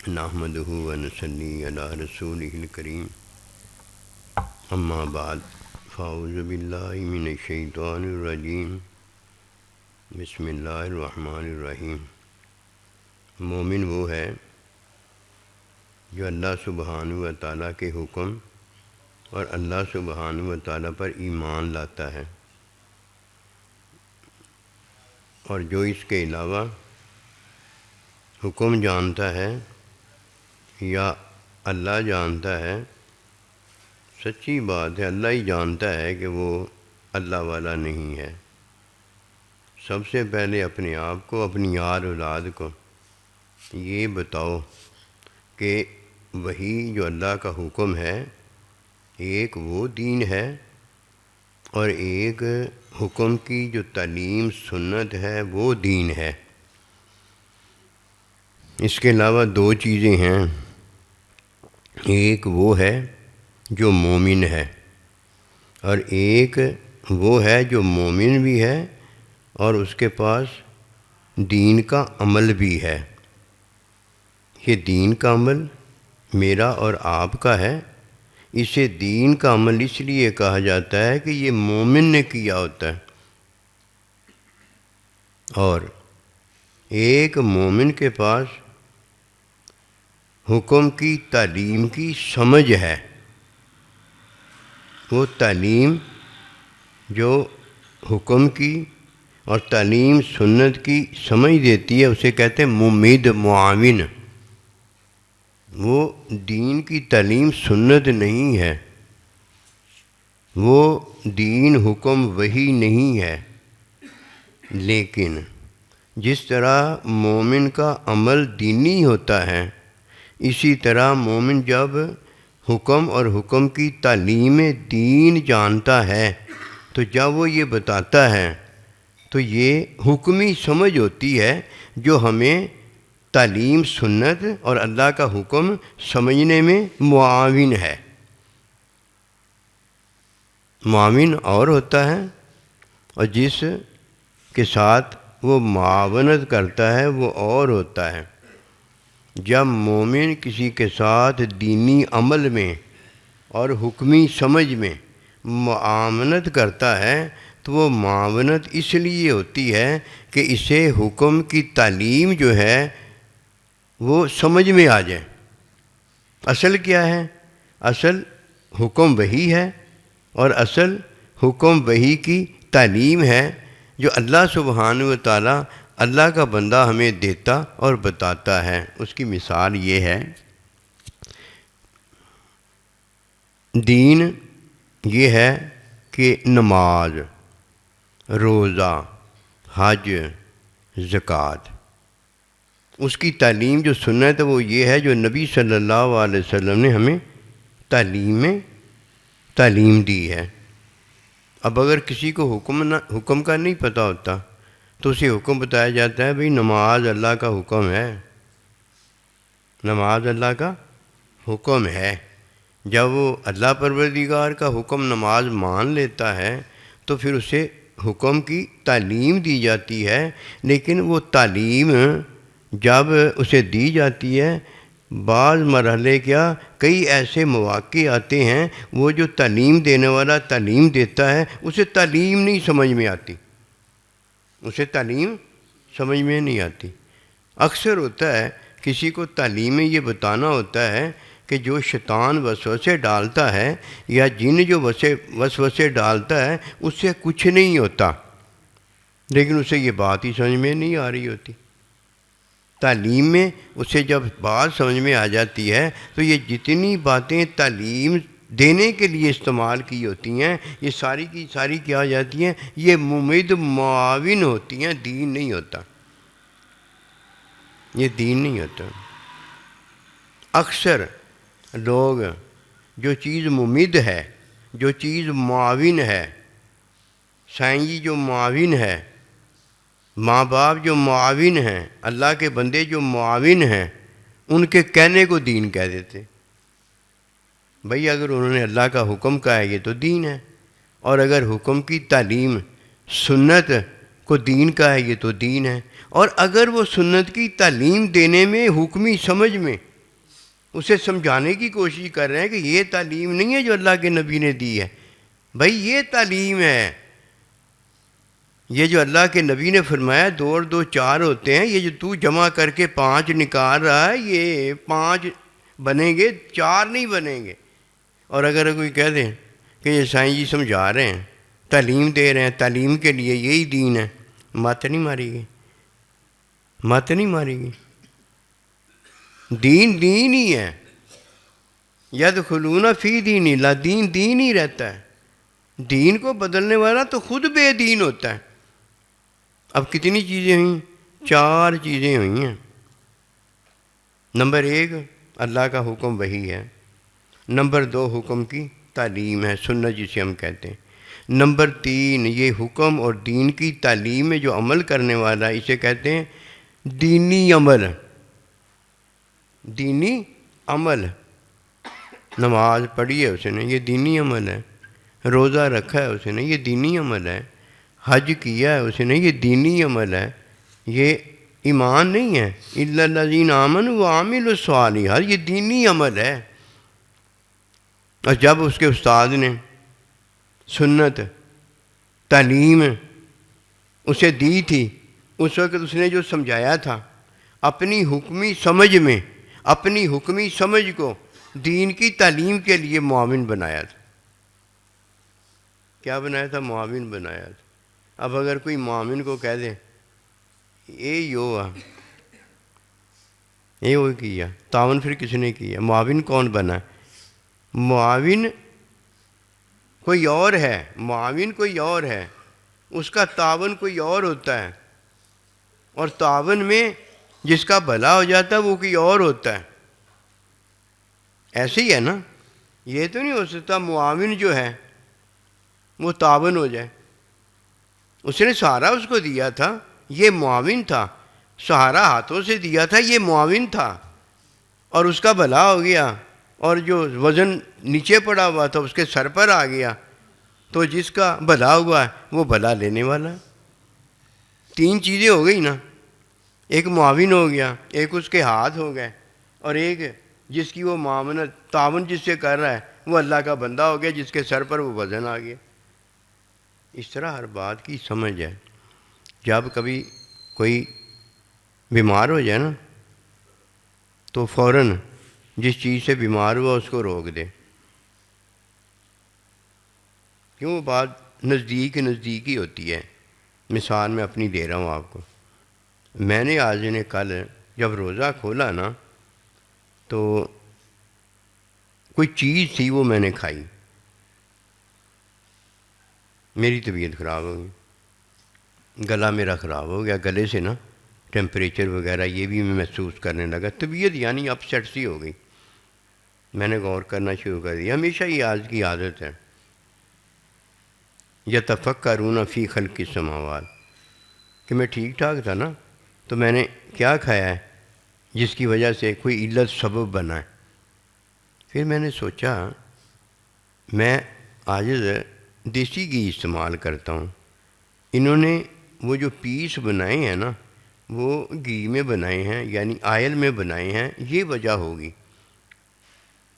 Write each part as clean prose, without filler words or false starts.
نحمدہ ونصلی علی رسولہ الکریم اما بعد فاعوذ باللہ من الشیطان الرجیم بسم اللہ الرحمن الرحیم۔ مومن وہ ہے جو اللہ سبحانہ و تعالیٰ کے حکم اور اللہ سبحانہ و تعالیٰ پر ایمان لاتا ہے، اور جو اس کے علاوہ حکم جانتا ہے یا اللہ جانتا ہے، سچی بات ہے اللہ ہی جانتا ہے کہ وہ اللہ والا نہیں ہے۔ سب سے پہلے اپنے آپ کو، اپنی یار اولاد کو یہ بتاؤ کہ وہی جو اللہ کا حکم ہے، ایک وہ دین ہے اور ایک حکم کی جو تعلیم سنت ہے وہ دین ہے۔ اس کے علاوہ دو چیزیں ہیں، ایک وہ ہے جو مومن ہے اور ایک وہ ہے جو مومن بھی ہے اور اس کے پاس دین کا عمل بھی ہے۔ یہ دین کا عمل میرا اور آپ کا ہے، اسے دین کا عمل اس لیے کہا جاتا ہے کہ یہ مومن نے کیا ہوتا ہے، اور ایک مومن کے پاس حکم کی تعلیم کی سمجھ ہے۔ وہ تعلیم جو حکم کی اور تعلیم سنت کی سمجھ دیتی ہے اسے کہتے ہیں ممید معاون۔ وہ دین کی تعلیم سنت نہیں ہے، وہ دین حکم وہی نہیں ہے، لیکن جس طرح مومن کا عمل دینی ہوتا ہے، اسی طرح مومن جب حکم اور حکم کی تعلیم دین جانتا ہے تو جب وہ یہ بتاتا ہے تو یہ حکمی سمجھ ہوتی ہے جو ہمیں تعلیم سنت اور اللہ کا حکم سمجھنے میں معاون ہے۔ معاون اور ہوتا ہے، اور جس کے ساتھ وہ معاونت کرتا ہے وہ اور ہوتا ہے۔ جب مومن کسی کے ساتھ دینی عمل میں اور حکمی سمجھ میں معاونت کرتا ہے تو وہ معاونت اس لیے ہوتی ہے کہ اسے حکم کی تعلیم جو ہے وہ سمجھ میں آ جائے۔ اصل کیا ہے؟ اصل حکم وہی ہے، اور اصل حکم وہی کی تعلیم ہے جو اللہ سبحانہ و تعالیٰ اللہ کا بندہ ہمیں دیتا اور بتاتا ہے۔ اس کی مثال یہ ہے، دین یہ ہے کہ نماز، روزہ، حج، زکوٰۃ، اس کی تعلیم جو سنت ہے وہ یہ ہے جو نبی صلی اللہ علیہ وسلم نے ہمیں تعلیم دی ہے۔ اب اگر کسی کو حکم کا نہیں پتہ ہوتا تو اسے حکم بتایا جاتا ہے بھئی نماز اللہ کا حکم ہے، نماز اللہ کا حکم ہے۔ جب وہ اللہ پروردگار کا حکم نماز مان لیتا ہے تو پھر اسے حکم کی تعلیم دی جاتی ہے، لیکن وہ تعلیم جب اسے دی جاتی ہے بعض مرحلے کیا کئی ایسے مواقع آتے ہیں وہ جو تعلیم دینے والا تعلیم دیتا ہے اسے تعلیم نہیں سمجھ میں آتی، اسے تعلیم سمجھ میں نہیں آتی۔ اکثر ہوتا ہے کسی کو تعلیم میں یہ بتانا ہوتا ہے کہ جو شیطان وسوسے ڈالتا ہے یا جن جو وسوسے ڈالتا ہے اس سے کچھ نہیں ہوتا، لیکن اسے یہ بات ہی سمجھ میں نہیں آ رہی ہوتی۔ تعلیم میں اسے جب بات سمجھ میں آ جاتی ہے تو یہ جتنی باتیں تعلیم دینے کے لیے استعمال کی ہوتی ہیں یہ ساری کی ساری کیا ہو جاتی ہیں، یہ ممید معاون ہوتی ہیں، دین نہیں ہوتا، یہ دین نہیں ہوتا۔ اکثر لوگ جو چیز ممید ہے، جو چیز معاون ہے، سائنسی جو معاون ہے، ماں باپ جو معاون ہیں، اللہ کے بندے جو معاون ہیں، ان کے کہنے کو دین کہہ دیتے۔ بھئی اگر انہوں نے اللہ کا حکم کہا ہے یہ تو دین ہے، اور اگر حکم کی تعلیم سنت کو دین کہا ہے یہ تو دین ہے، اور اگر وہ سنت کی تعلیم دینے میں حکمی سمجھ میں اسے سمجھانے کی کوشش کر رہے ہیں کہ یہ تعلیم نہیں ہے جو اللہ کے نبی نے دی ہے، بھائی یہ تعلیم ہے، یہ جو اللہ کے نبی نے فرمایا 2 اور 2 4 ہوتے ہیں، یہ جو تو جمع کر کے 5 نکال رہا ہے یہ 5 بنیں گے، 4 نہیں بنیں گے۔ اور اگر کوئی کہہ دیں کہ یہ سائیں جی سمجھا رہے ہیں، تعلیم دے رہے ہیں، تعلیم کے لیے یہی دین ہے، مت نہیں ماری گی، مت نہیں ماری گی۔ دین دین ہی ہے، یدخلون فی دین اللہ، دین دین ہی رہتا ہے، دین کو بدلنے والا تو خود بے دین ہوتا ہے۔ اب کتنی چیزیں ہوئیں؟ 4 چیزیں ہوئی ہیں۔ نمبر 1 اللہ کا حکم وہی ہے، نمبر 2 حکم کی تعلیم ہے، سنت جسے ہم کہتے ہیں، نمبر 3 یہ حکم اور دین کی تعلیم میں جو عمل کرنے والا ہے اسے کہتے ہیں دینی عمل، دینی عمل۔ نماز پڑھی ہے اس نے، یہ دینی عمل ہے، روزہ رکھا ہے اس نے، یہ دینی عمل ہے، حج کیا ہے اس نے، یہ دینی عمل ہے، یہ ایمان نہیں ہے، الا الذین آمنوا وعملوا الصالحات، یہ دینی عمل ہے۔ اور جب اس کے استاد نے سنت تعلیم اسے دی تھی، اس وقت اس نے جو سمجھایا تھا اپنی حکمی سمجھ میں، اپنی حکمی سمجھ کو دین کی تعلیم کے لیے معاون بنایا تھا۔ کیا بنایا تھا؟ معاون بنایا تھا۔ اب اگر کوئی معاون کو کہہ دے یہ وہ کیا، تعاون پھر کس نے کیا؟ معاون کون بنا؟ معاون کوئی اور ہے، معاون کوئی اور ہے، اس کا تعاون کوئی اور ہوتا ہے، اور تعاون میں جس کا بھلا ہو جاتا ہے وہ کوئی اور ہوتا ہے۔ ایسے ہی ہے نا، یہ تو نہیں ہو سکتا معاون جو ہے وہ تعاون ہو جائے۔ اس نے سہارا اس کو دیا تھا، یہ معاون تھا، سہارا ہاتھوں سے دیا تھا، یہ معاون تھا، اور اس کا بھلا ہو گیا، اور جو وزن نیچے پڑا ہوا تھا اس کے سر پر آ گیا، تو جس کا بھلا ہوا ہے وہ بھلا لینے والا ہے۔ 3 چیزیں ہو گئی نا، ایک معاون ہو گیا، ایک اس کے ہاتھ ہو گئے، اور ایک جس کی وہ معاونت تعاون جس سے کر رہا ہے وہ اللہ کا بندہ ہو گیا جس کے سر پر وہ وزن آ گیا۔ اس طرح ہر بات کی سمجھ ہے۔ جب کبھی کوئی بیمار ہو جائے نا تو فوراً جس چیز سے بیمار ہوا اس کو روک دے، کیوں؟ بات نزدیک ہی ہوتی ہے۔ مثال میں اپنی دے رہا ہوں آپ کو۔ میں نے آج نے کل جب روزہ کھولا نا تو کوئی چیز تھی وہ میں نے کھائی، میری طبیعت خراب ہو گئی، گلا میرا خراب ہو گیا، گلے سے نا ٹیمپریچر وغیرہ یہ بھی میں محسوس کرنے لگا، طبیعت یعنی اپ سیٹ سی ہو گئی۔ میں نے غور کرنا شروع کر دیا، ہمیشہ یہ آج کی عادت ہے، یتفکرون فی خلق السماوات، کہ میں ٹھیک ٹھاک تھا نا تو میں نے کیا کھایا ہے جس کی وجہ سے کوئی علت سبب بنا ہے۔ پھر میں نے سوچا میں عاجز دیسی گھی استعمال کرتا ہوں، انہوں نے وہ جو پیس بنائے ہیں نا وہ گھی میں بنائے ہیں، یعنی آئل میں بنائے ہیں، یہ وجہ ہوگی۔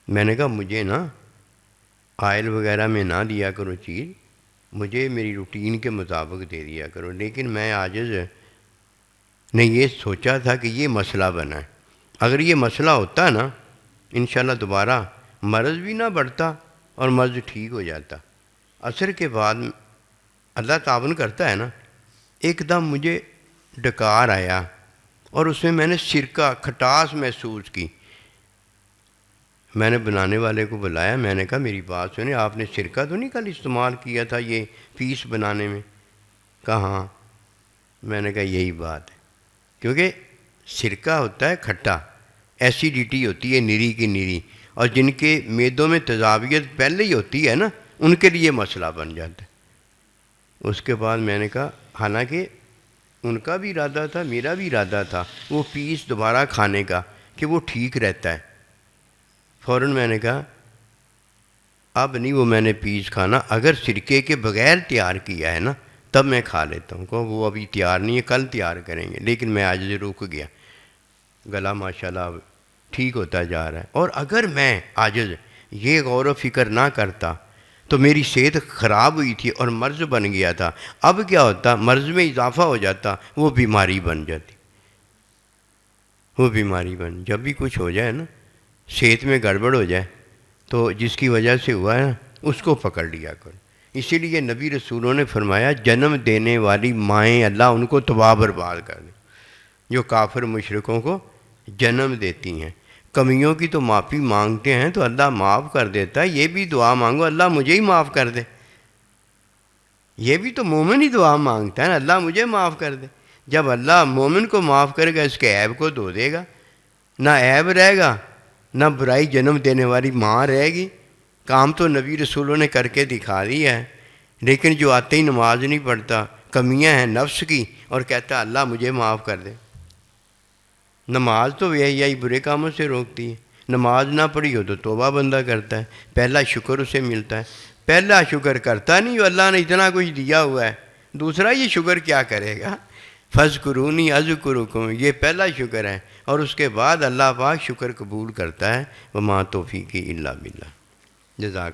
میں نے کہا مجھے نا آئل وغیرہ میں نہ دیا کرو چیز، مجھے میری روٹین کے مطابق دے دیا کرو۔ لیکن میں عاجز نے یہ سوچا تھا کہ یہ مسئلہ بنا ہے، اگر یہ مسئلہ ہوتا نا انشاءاللہ دوبارہ مرض بھی نہ بڑھتا اور مرض ٹھیک ہو جاتا۔ عصر کے بعد اللہ تعاون کرتا ہے نا، ایک دم مجھے ڈکار آیا اور اس میں میں نے سرکہ کھٹاس محسوس کی۔ میں نے بنانے والے کو بلایا، میں نے کہا میری بات سنیں، آپ نے سرکہ تو نہیں کل استعمال کیا تھا یہ پیس بنانے میں؟ کہا ہاں۔ میں نے کہا یہی بات ہے، کیونکہ سرکہ ہوتا ہے کھٹا، ایسیڈیٹی ہوتی ہے نری کی نری، اور جن کے معدوں میں تذابیت پہلے ہی ہوتی ہے نا ان کے لیے مسئلہ بن جاتا ہے۔ اس کے بعد میں نے کہا حالانکہ ان کا بھی ارادہ تھا میرا بھی ارادہ تھا وہ پیس دوبارہ کھانے کا کہ وہ ٹھیک رہتا ہے، فوراً میں نے کہا اب نہیں وہ میں نے پیس کھانا، اگر سرکے کے بغیر تیار کیا ہے نا تب میں کھا لیتا ہوں، کہ وہ ابھی تیار نہیں ہے، کل تیار کریں گے۔ لیکن میں آج رک گیا، گلا ماشاءاللہ اب ٹھیک ہوتا جا رہا ہے. اور اگر میں عاجز یہ غور و فکر نہ کرتا تو میری صحت خراب ہوئی تھی اور مرض بن گیا تھا. اب کیا ہوتا؟ مرض میں اضافہ ہو جاتا، وہ بیماری بن جاتی. وہ بیماری جب بھی کچھ ہو جائے نا، صحت میں گڑبڑ ہو جائے تو جس کی وجہ سے ہوا ہے نا اس کو پکڑ لیا کرو. اسی لیے نبی رسولوں نے فرمایا جنم دینے والی مائیں اللہ ان کو تباہ برباد کر دیں، جو کافر مشرکوں کو جنم دیتی ہیں. کمیوں کی تو معافی مانگتے ہیں تو اللہ معاف کر دیتا ہے. یہ بھی دعا مانگو اللہ مجھے ہی معاف کر دے. یہ بھی تو مومن ہی دعا مانگتا ہے نا، اللہ مجھے معاف کر دے. جب اللہ مومن کو معاف کرے گا اس کے عیب کو دھو دے گا، نہ عیب رہے گا نہ برائی جنم دینے والی ماں رہے گی. کام تو نبی رسولوں نے کر کے دکھا دیا ہے، لیکن جو آتے ہی نماز نہیں پڑھتا، کمیاں ہیں نفس کی، اور کہتا اللہ مجھے معاف کر دے. نماز تو یہی برے کاموں سے روکتی ہے. نماز نہ پڑھی ہو تو توبہ بندہ کرتا ہے، پہلا شکر اسے ملتا ہے. پہلا شکر کرتا نہیں ہو، اللہ نے اتنا کچھ دیا ہوا ہے، دوسرا یہ شکر کیا کرے گا؟ فَاذْكُرُونِي أَذْكُرُكُمْ، یہ پہلا شکر ہے. اور اس کے بعد اللہ پاک شکر قبول کرتا ہے. وَمَا تَوْفِیقِی إِلَّا بِاللَّہ. جزاک